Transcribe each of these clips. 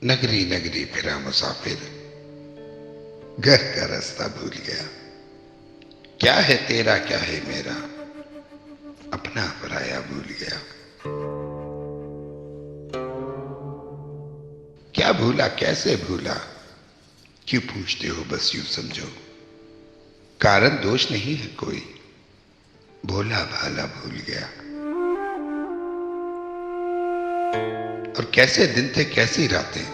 नगरी नगरी फिरा मुसाफिर, घर का रास्ता भूल गया। क्या है तेरा क्या है मेरा, अपना पराया भूल गया। क्या भूला कैसे भूला, क्यों पूछते हो बस यूं समझो। कारण दोष नहीं है कोई, भोला भाला भूल गया। और कैसे दिन थे कैसी रातें,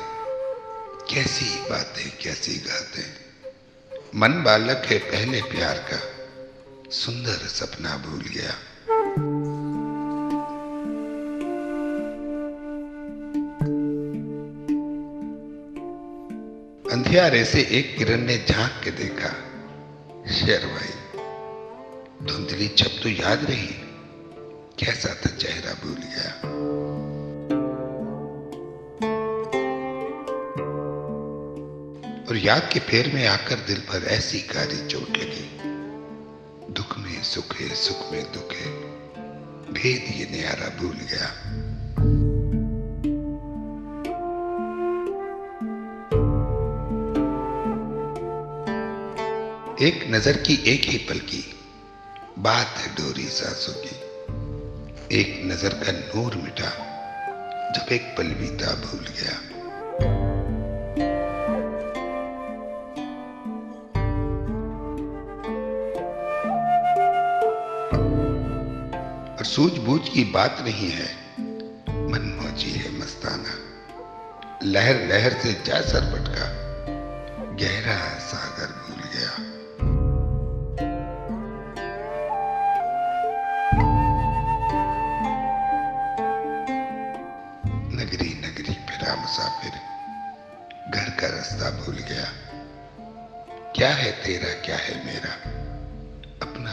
कैसी बातें कैसी गातें। मन बालक है पहले प्यार का, सुंदर सपना भूल गया। अंधियारे से एक किरण ने झांक के देखा, शर्माई। धुंधली छप तो याद रही, कैसा था चेहरा भूल गया। और याद के फेर में आकर दिल पर ऐसी कारी चोट लगी। दुख में सुख है सुख में दुख है, भेद ये न्यारा भूल गया। एक नजर की एक ही पल की बात है डोरी सांसों की। एक नजर का नूर मिटा, जब एक पल बीता भूल गया। और सूझबूझ की बात नहीं है, मनमौजी है मस्ताना। लहर लहर से जा सर पटका, गहरा सागर भूल गया। नगरी नगरी फिरा मुसाफिर, घर का रास्ता भूल गया। क्या है तेरा क्या है मेरा, अपना